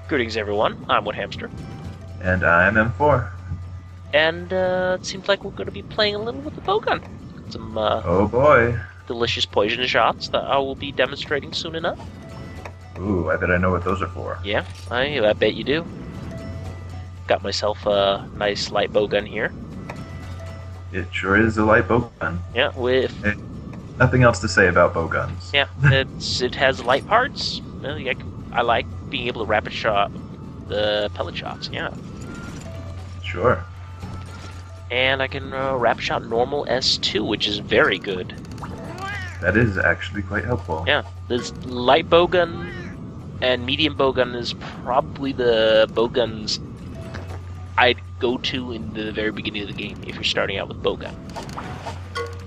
Greetings, everyone. I'm Hamster, And I'm M4. and it seems like we're going to be playing a little with the bowgun. Some Oh boy. delicious poison shots that I will be demonstrating soon enough. Ooh, I bet I know what those are for. Yeah, I bet you do. Got myself a nice light bowgun here. It sure is a light bowgun. Yeah, with Nothing else to say about bowguns. yeah, it has light parts. I like being able to rapid shot the pellet shots. Yeah, Sure. and I can rapid shot normal S2, which is very good. That is actually quite helpful. Yeah, this light bowgun and medium bowgun is probably the bowguns I'd go to in the very beginning of the game if you're starting out with bowgun.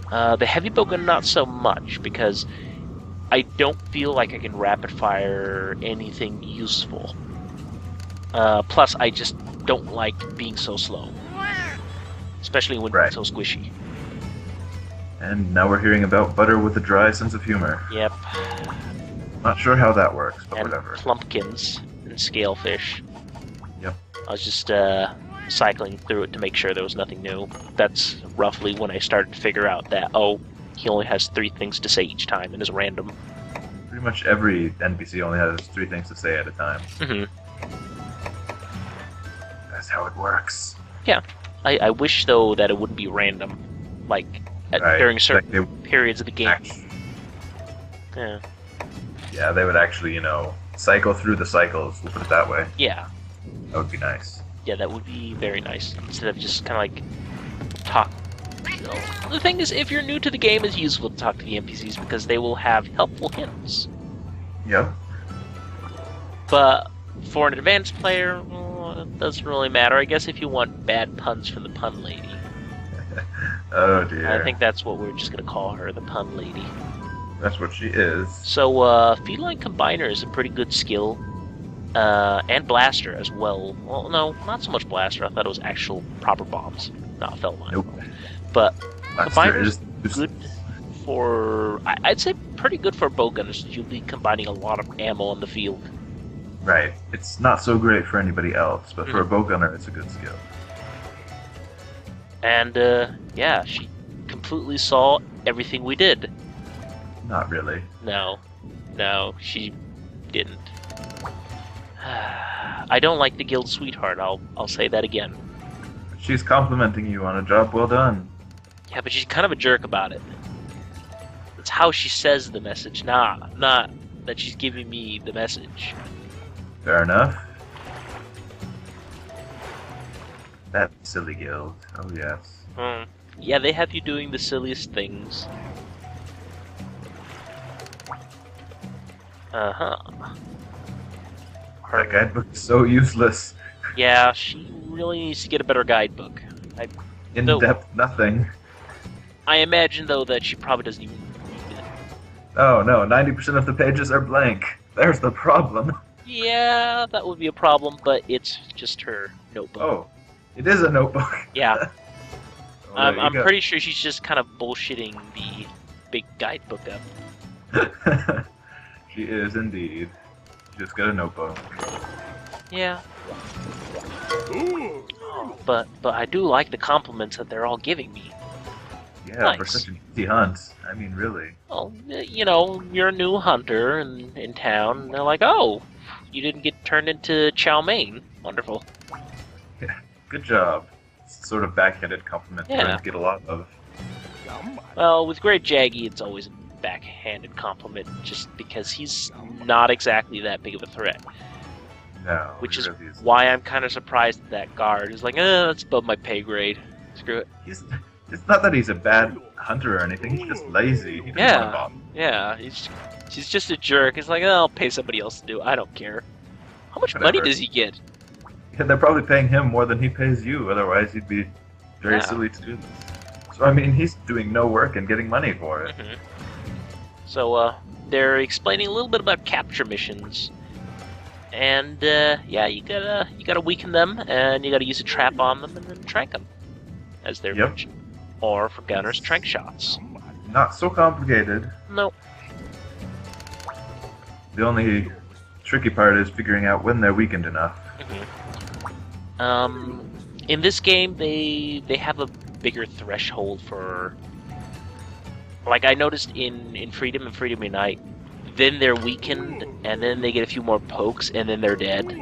The heavy bowgun not so much, because I don't feel like I can rapid fire anything useful. Plus, I just don't like being so slow, especially when it's so squishy. And now we're hearing about butter with a dry sense of humor. Yep. Not sure how that works, but And whatever. plumpkins and scalefish. Yep. I was just cycling through it to make sure there was nothing new. That's roughly when I started to figure out that, oh, he only has 3 things to say each time and is random. Pretty much every NPC only has 3 things to say at a time. Mm-hmm. That's how it works. Yeah. I wish, though, that it wouldn't be random. Like, during certain periods of the game. Yeah. Yeah, they would actually, cycle through the cycles, we'll put it that way. Yeah. That would be nice. Yeah, that would be very nice. Instead of just kind of like talk. The thing is, if you're new to the game, it's useful to talk to the NPCs because they will have helpful hints. Yep. But for an advanced player, it doesn't really matter. I guess if you want bad puns from the pun lady. Oh dear. I think that's what we're just going to call her, the pun lady. That's what she is. So, Feline Combiner is a pretty good skill. And Blaster as well. Well, no, not so much Blaster. I thought it was actual proper bombs, not felt line. Nope. But Combiner is is good for... I'd say pretty good for bowgunners. You'll be combining a lot of ammo on the field. Right. It's not so great for anybody else, but for a bowgunner, it's a good skill. And, yeah, she completely saw everything we did. Not really. No, she didn't. I don't like the guild sweetheart, I'll say that again. She's complimenting you on a job well done. Yeah, but she's kind of a jerk about it. That's how she says the message, not that she's giving me the message. Fair enough. That silly guild. Oh yes. Yeah, they have you doing the silliest things. Uh-huh. That guidebook is so useless. Yeah, she really needs to get a better guidebook. In-depth nothing. I imagine, though, that she probably doesn't even read it. Oh no, 90% of the pages are blank. There's the problem. Yeah, that would be a problem, but it's just her notebook. Oh, it is a notebook. Yeah. Oh, I'm pretty sure she's just kind of bullshitting the big guidebook up. She is indeed. She just got a notebook. Yeah. Oh, but I do like the compliments that they're all giving me. Yeah, Nice. for such an easy hunt. I mean, really. Well, you're a new hunter in town, and they're like, oh, you didn't get turned into chow mein. Wonderful. Yeah, good job. It's sort of backhanded compliment Yeah. to get a lot of. Well, with Great Jaggy, it's always a backhanded compliment, just because he's not exactly that big of a threat. No. Which he is really isn't. why I'm kind of surprised that that guard is like, that's above my pay grade. Screw it. It's not that he's a bad hunter or anything, he's just lazy. He doesn't want to bother. Yeah, he's just a jerk. He's like, I'll pay somebody else to do it. I don't care. How much money Whatever. does he get? Yeah, they're probably paying him more than he pays you, otherwise he'd be very silly to do this. So, I mean, he's doing no work and getting money for it. So, they're explaining a little bit about capture missions. And, yeah, you gotta weaken them, and you gotta use a trap on them, and then trank them, as they're mentioned. Or, for gunners, trank shots. Not so complicated. Nope. The only tricky part is figuring out when they're weakened enough. In this game, they have a bigger threshold for. Like I noticed in Freedom and Freedom Unite, then they're weakened, and then they get a few more pokes, and then they're dead.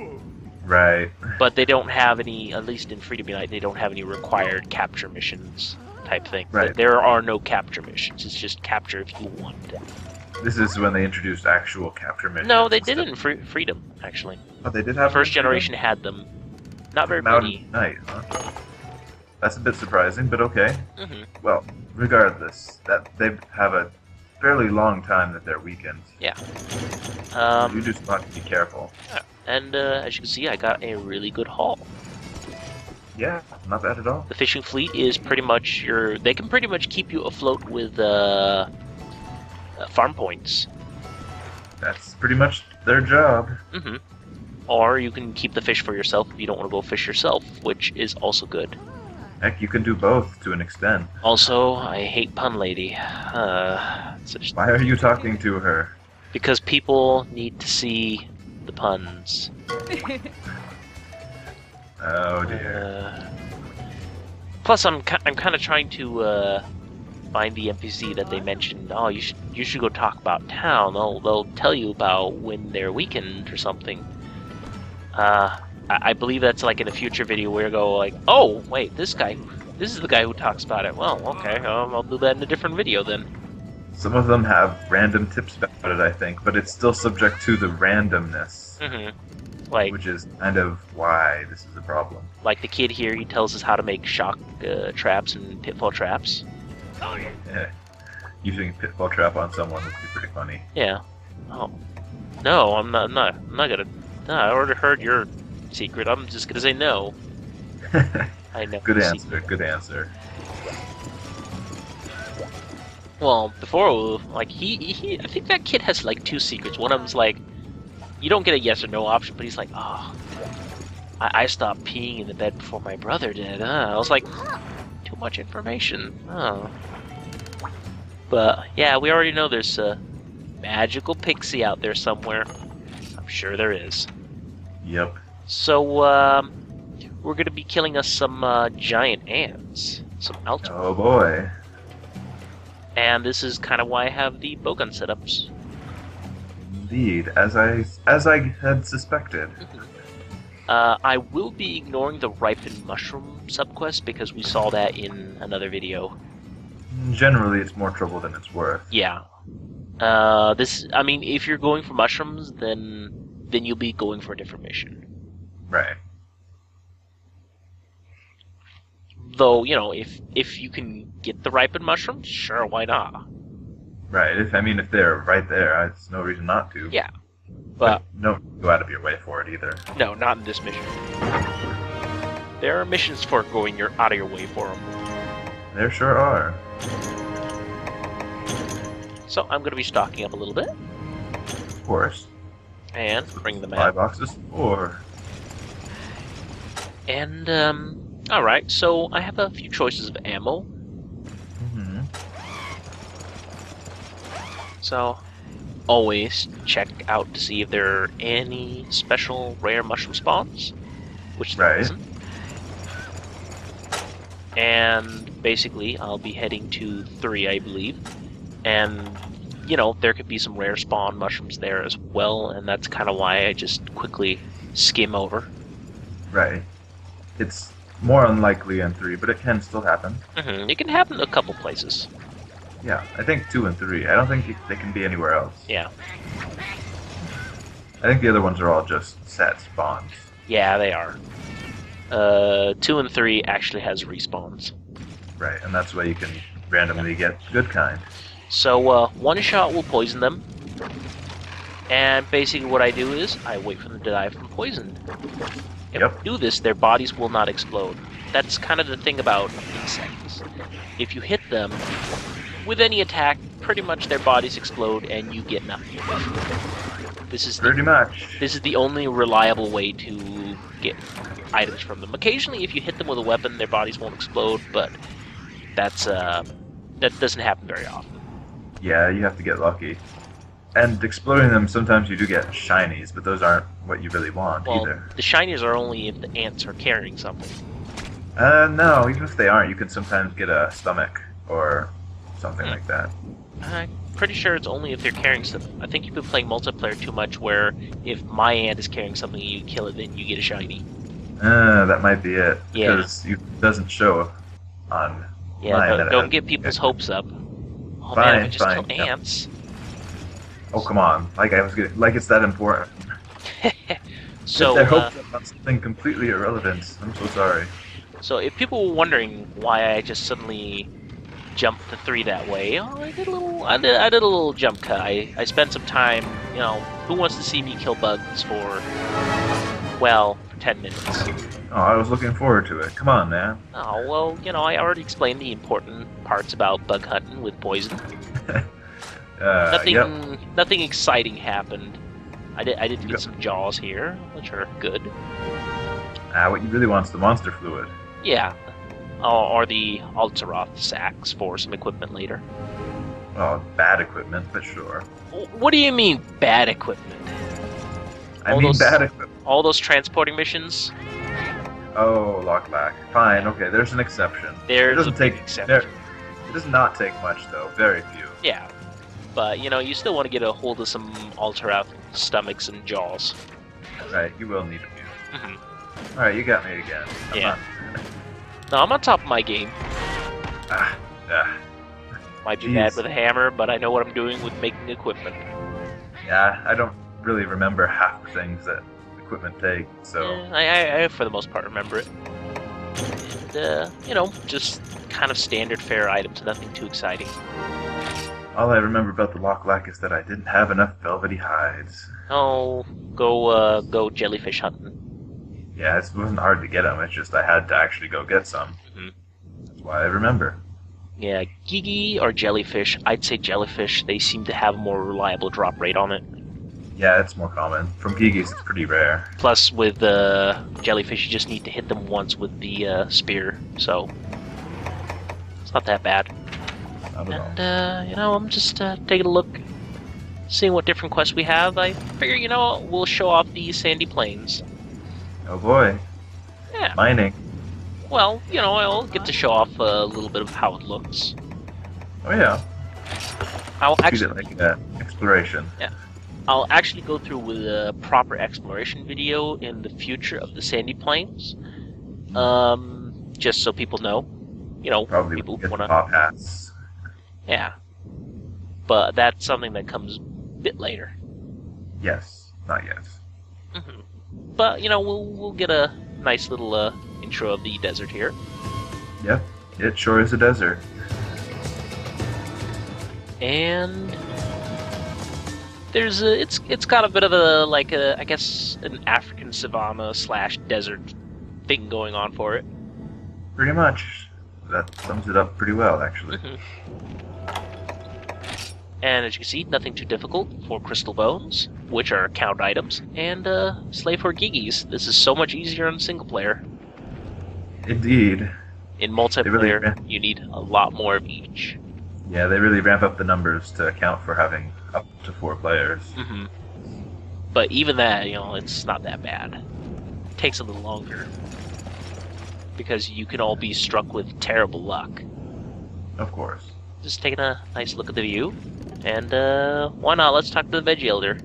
Right. But they don't have any, at least in Freedom Unite, they don't have any required capture missions type thing. Right. There are no capture missions. It's just capture if you want. This is when they introduced actual capture missions. No, they did it in Freedom, actually. Oh, they did have First generation had them. Not very many. Night, huh? That's a bit surprising, but okay. Mm-hmm. Well, regardless, that they have a fairly long time that they're weakened. Yeah. You just want to be careful. Yeah. And as you can see, I got a really good haul. Yeah, not bad at all. The fishing fleet is pretty much they can pretty much keep you afloat with farm points. That's pretty much their job. Mm-hmm. Or you can keep the fish for yourself if you don't want to go fish yourself, which is also good. Heck, you can do both to an extent. Also, I hate Pun Lady. Why are you talking to her? Because people need to see the puns. Oh dear. Plus, I'm kind of trying to find the NPC that they mentioned. Oh, you should go talk about town. They'll tell you about when they're weakened or something. I believe that's like in a future video where you go like, oh wait, this is the guy who talks about it. Well, okay, I'll do that in a different video then. Some of them have random tips about it, I think, but it's still subject to the randomness. Mm-hmm. Like, which is kind of why this is a problem. Like the kid here, he tells us how to make shock traps and pitfall traps. Oh yeah. Using a pitfall trap on someone would be pretty funny. Yeah. Oh. No, I'm not gonna. No, I already heard your secret. I'm just gonna say no. I know. Good answer. Good answer. Well, before, like, I think that kid has, like, 2 secrets. One of them's, like, you don't get a yes or no option, but he's like, oh, I stopped peeing in the bed before my brother did. I was like, too much information. Oh. But, yeah, we already know there's a magical pixie out there somewhere. I'm sure there is. Yep. So, we're gonna be killing us some giant ants. Some algae. Oh boy. And this is kind of why I have the bowgun setups. Indeed, as I had suspected. I will be ignoring the ripened mushroom subquest because we saw that in another video. Generally, it's more trouble than it's worth. Yeah. I mean, if you're going for mushrooms, then you'll be going for a different mission. Right. Though, you know, if you can get the ripened mushrooms, sure, why not? Right. If they're right there, there's no reason not to. Yeah. But don't go out of your way for it either. No, not in this mission. There are missions for going out of your way for them. There sure are. So I'm going to be stocking up a little bit. Of course. And bring them 5 out. boxes, 4. And, alright, so I have a few choices of ammo. Mm-hmm. So, always check out to see if there are any special rare mushroom spawns, which there isn't. And basically, I'll be heading to 3, I believe. And, you know, there could be some rare spawn mushrooms there as well, and that's kind of why I just quickly skim over. Right. It's more unlikely in 3, but it can still happen. Mm-hmm. It can happen a couple places. Yeah, I think 2 and 3. I don't think they can be anywhere else. Yeah. I think the other ones are all just set spawns. Yeah, they are. 2 and 3 actually has respawns. Right, and that's why you can randomly get good kind. So, one shot will poison them. And basically what I do is, I wait for them to die from poison. If I do this, their bodies will not explode. That's kind of the thing about insects. If you hit them with any attack, pretty much their bodies explode and you get nothing. This is This is the only reliable way to get items from them. Occasionally, if you hit them with a weapon, their bodies won't explode, but that doesn't happen very often. Yeah, you have to get lucky. And exploding them, sometimes you do get shinies, but those aren't what you really want Well, either. the shinies are only if the ants are carrying something. No, even if they aren't, you can sometimes get a stomach or something like that. I'm pretty sure it's only if they're carrying something. I think you've been playing multiplayer too much where if my ant is carrying something and you kill it, then you get a shiny. That might be it. Yeah. Because it doesn't show on Yeah, mine. don't get people's hopes up. Oh Fine, man, if I just fine, kill yeah. ants. Oh, come on. Like it's that important. So, If their hopes are on something completely irrelevant, I'm so sorry. So if people were wondering why I just suddenly jumped to 3 that way, I did a little jump cut. I spent some time, who wants to see me kill bugs for 10 minutes? Oh, I was looking forward to it. Come on, man. Oh, well, I already explained the important parts about bug hunting with poison. Nothing exciting happened. I did get some jaws here, which are good. What you really want is the monster fluid. Yeah. Or the Altaroth sacks for some equipment later. Well, bad equipment, but sure. What do you mean, bad equipment? Bad equipment. All those transporting missions? Oh, lockback. Fine, okay, there's an exception. There's a big exception. It does not take much, though. Very few. Yeah. But, you still want to get a hold of some Altaroth stomachs and jaws. Right, you will need a few. Mm-hmm. Alright, you got me again. No, I'm on top of my game. Might be bad with a hammer, but I know what I'm doing with making equipment. Yeah, I don't really remember half the things that equipment take, so... Yeah, I for the most part, remember it. And, just kind of standard fare items, nothing too exciting. All I remember about the Locklack is that I didn't have enough velvety hides. Oh, go jellyfish hunting. Yeah, it wasn't hard to get them, it's just I had to actually go get some. Mm-hmm. That's why I remember. Yeah, Gigi or jellyfish. I'd say jellyfish. They seem to have a more reliable drop rate on it. Yeah, it's more common. From Gigis, it's pretty rare. Plus, with jellyfish, you just need to hit them once with the spear, so it's not that bad. Not at all. I'm just taking a look, seeing what different quests we have. I figure, we'll show off the sandy plains. Oh boy. Yeah. Mining. Well, I'll get to show off a little bit of how it looks. Oh yeah. I'll Treat actually it like exploration. Yeah. I'll actually go through with a proper exploration video in the future of the sandy plains. Just so people know. Probably people get wanna top hats. Yeah. But that's something that comes a bit later. Yes, not yet. Mm-hmm. But we'll get a nice little intro of the desert here. Yep, it sure is a desert. And it's got a bit of I guess an African savanna / desert thing going on for it. Pretty much. That sums it up pretty well, actually. Mm-hmm. And as you can see, nothing too difficult for crystal bones, which are count items, and slave for gigis. This is so much easier on single player. Indeed. In multiplayer, you need a lot more of each. Yeah, they really ramp up the numbers to account for having up to 4 players. Mm-hmm. But even that, it's not that bad. It takes a little longer. Because you can all be struck with terrible luck. Of course. Just taking a nice look at the view. And why not? Let's talk to the Veggie Elder.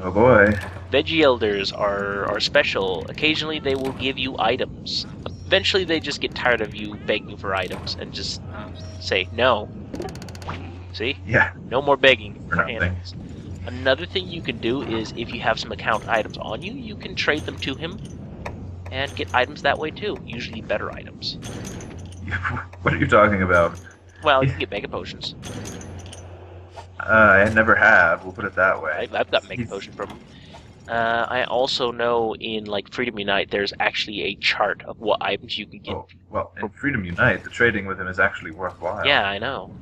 Oh boy. Veggie Elders are special. Occasionally they will give you items. Eventually they just get tired of you begging for items and just say no. See? Yeah. No more begging For nothing. animals. Another thing you can do is if you have some account items on you, you can trade them to him and get items that way too. Usually better items. What are you talking about? Well, you can get Mega Potions. I never have, we'll put it that way. I've got Mega Potion from him. I also know in Freedom Unite there's actually a chart of what items you can get. Oh, well, in Freedom Unite, the trading with him is actually worthwhile. Yeah, I know.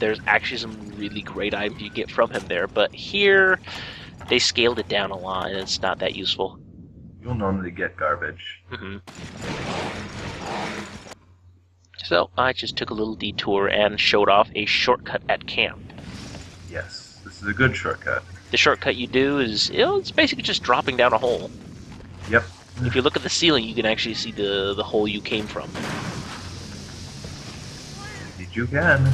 There's actually some really great items you get from him there, but here they scaled it down a lot and it's not that useful. You'll normally get garbage. Mm-hmm. So I just took a little detour and showed off a shortcut at camp. Yes, the This is a good shortcut. The shortcut you do is, it's basically just dropping down a hole. Yep. If you look at the ceiling, you can actually see the hole you came from. Indeed you can.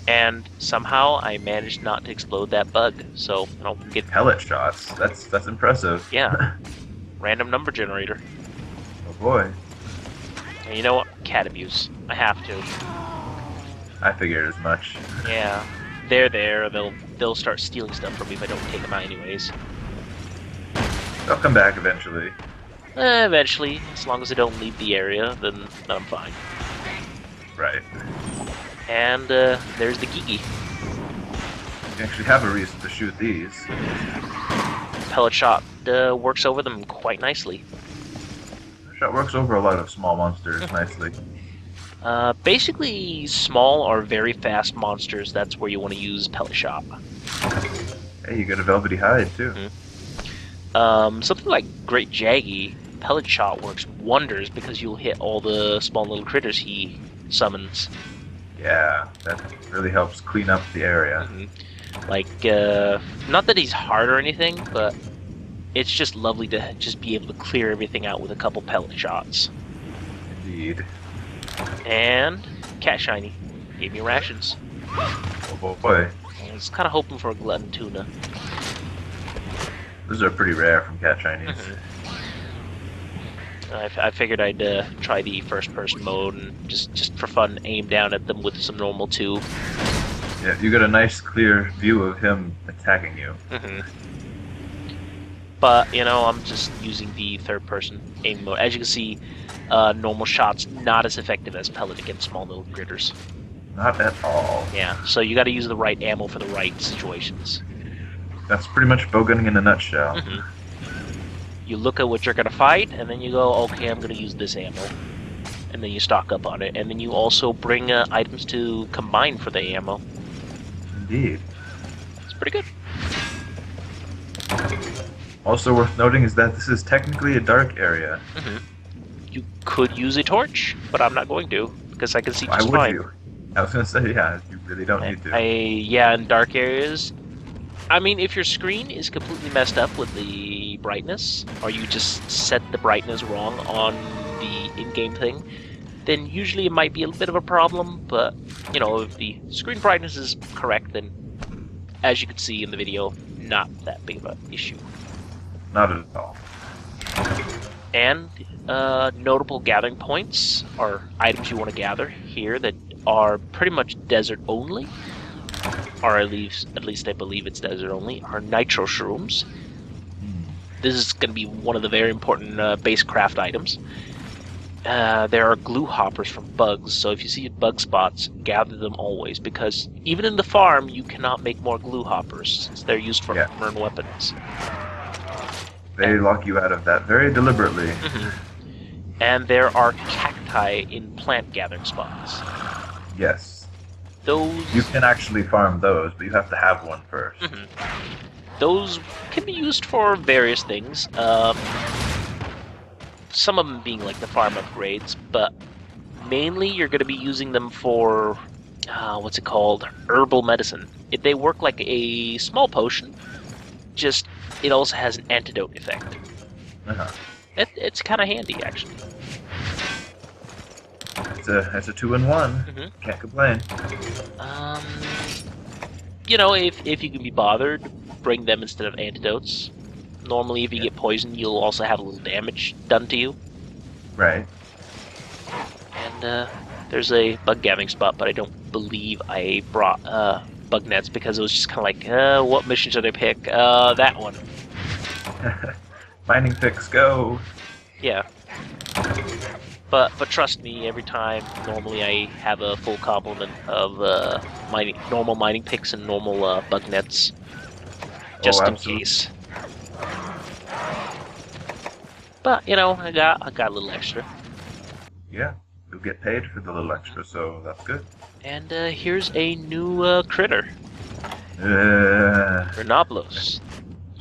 And somehow I managed not to explode that bug, so I don't get Pellet shots. That's impressive. Yeah. Random number generator. Oh boy. And you know what? Cat abuse. I have to. I figured as much. Yeah. They're there. They'll start stealing stuff from me if I don't take them out anyways. They'll come back eventually. Eventually, as long as I don't leave the area, then I'm fine. Right. And there's the Gigi. You actually have a reason to shoot these. Pellet shot works over them quite nicely. Shot works over a lot of small monsters nicely. Basically, small or very fast monsters, that's where you want to use pellet shot. Hey, you get a velvety hide, too. Something like Great Jaggy, pellet shot works wonders because you'll hit all the small little critters he summons. Yeah, that really helps clean up the area. Like, not that he's hard or anything, but it's just lovely to just be able to clear everything out with a couple pellet shots. Indeed. And Cat Shiny gave me rations. Oh boy. I was kind of hoping for a glutton tuna. Those are pretty rare from Cat Shinies. I figured I'd try the first-person mode and just for fun aim down at them with some normal too. Yeah, you get a nice clear view of him attacking you. But, you know, I'm just using the third-person aim mode. As you can see, normal shots not as effective as pellet against small little critters. Not at all. Yeah, so you gotta use the right ammo for the right situations. That's pretty much bowgunning in a nutshell. You look at what you're gonna fight, and then you go, okay, I'm gonna use this ammo. And then you stock up on it, and then you also bring items to combine for the ammo. Indeed. It's pretty good. Also worth noting is that this is technically a dark area. You could use a torch, but I'm not going to, because I can see Why just would fine. you? I was gonna say, yeah, you really don't need to. Yeah, in dark areas. I mean, if your screen is completely messed up with the brightness, or you just set the brightness wrong on the in-game thing, then usually it might be a bit of a problem, but, you know, if the screen brightness is correct, then, as you can see in the video, not that big of an issue. Not at all. And notable gathering points, or items you want to gather here that are pretty much desert only, or at least I believe it's desert only, are nitro shrooms. This is going to be one of the very important base craft items. There are glue hoppers from bugs, so if you see bug spots, gather them always, because even in the farm, you cannot make more glue hoppers, since they're used for armor and weapons. They lock you out of that very deliberately. And there are cacti in plant gathering spots. Yes. Those... You can actually farm those, but you have to have one first. Those can be used for various things. Some of them being like the farm upgrades, but mainly you're going to be using them for, what's it called? Herbal medicine. They work like a small potion, just it also has an antidote effect. It's kind of handy, actually. It's a 2-in-1. Can't complain. You know, if you can be bothered, bring them instead of antidotes. Normally, if you get poisoned, you'll also have a little damage done to you. Right. And there's a bug gathering spot, but I don't believe I brought bug nets because it was just kind of like, what mission should I pick? That one. Finding picks, go! Yeah. But trust me, every time, normally I have a full complement of normal mining picks and normal bug nets. Just in case. But, you know, I got a little extra. Yeah, you'll get paid for the little extra, so that's good. And here's a new critter. Rhenoplos.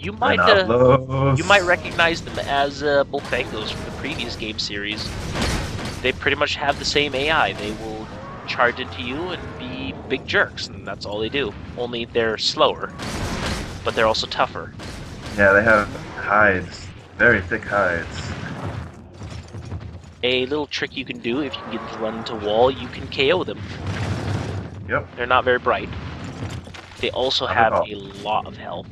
You might recognize them as Bullfangos from the previous game series. They pretty much have the same AI. They will charge into you and be big jerks, and that's all they do. Only they're slower, but they're also tougher. Yeah, they have hides. Very thick hides. A little trick you can do, if you can get them to run into a wall, you can KO them. Yep. They're not very bright. They also Not have at all. a lot of health.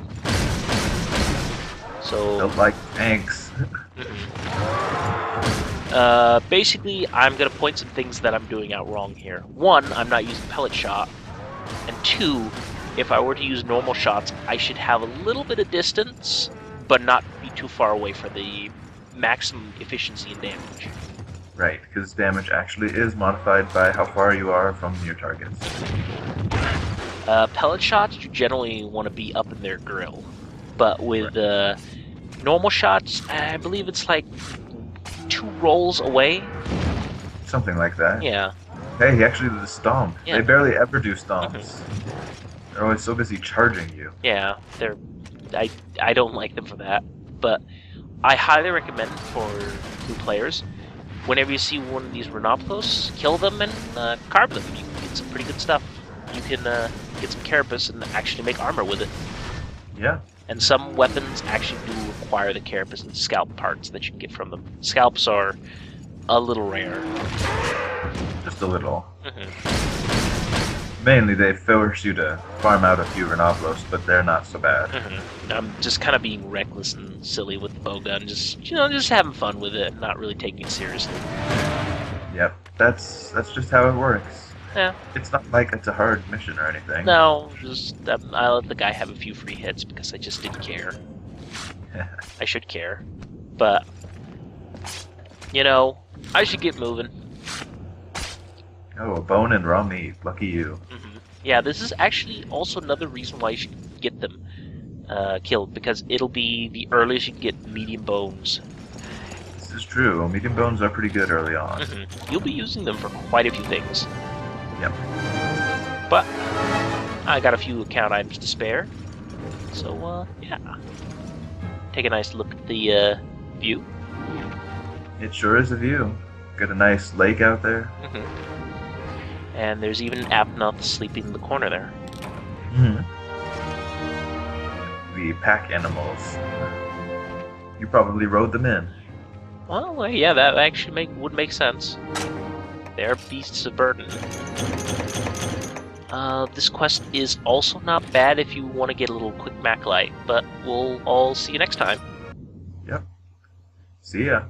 So Don't like tanks. basically, I'm going to point some things that I'm doing out wrong here. One, I'm not using pellet shot. And two, if I were to use normal shots, I should have a little bit of distance, but not be too far away for the maximum efficiency and damage. Right, because damage actually is modified by how far you are from your targets. Pellet shots, you generally want to be up in their grill. But with normal shots, I believe it's like 2 rolls away. Something like that. Yeah. Hey, he actually did a stomp. Yeah. They barely ever do stomps. They're always so busy charging you. Yeah, I don't like them for that. But I highly recommend for new players, whenever you see one of these Rhenoplos, kill them and carve them. You can get some pretty good stuff. You can get some carapace and actually make armor with it. Yeah. And some weapons actually do require the carapace and scalp parts that you can get from them. Scalps are a little rare. Just a little. Mainly they force you to farm out a few Rhenoplos, but they're not so bad. I'm just kind of being reckless and silly with the bowgun, just having fun with it, and not really taking it seriously. Yep, that's just how it works. Yeah. It's not like it's a hard mission or anything. No, just I let the guy have a few free hits because I just didn't care. I should care, but I should get moving. Oh, a bone and raw meat. Lucky you. Yeah, this is actually also another reason why you should get them killed, because it'll be the earliest you can get medium bones. This is true. Medium bones are pretty good early on. You'll be using them for quite a few things. Yep. But I got a few account items to spare, so yeah. Take a nice look at the view. It sure is a view. Got a nice lake out there. And there's even an Apnoth sleeping in the corner there. The pack animals. You probably rode them in. Well, yeah, that actually would make sense. They're beasts of burden. This quest is also not bad if you want to get a little quick Mac light, but we'll all see you next time. Yep. See ya.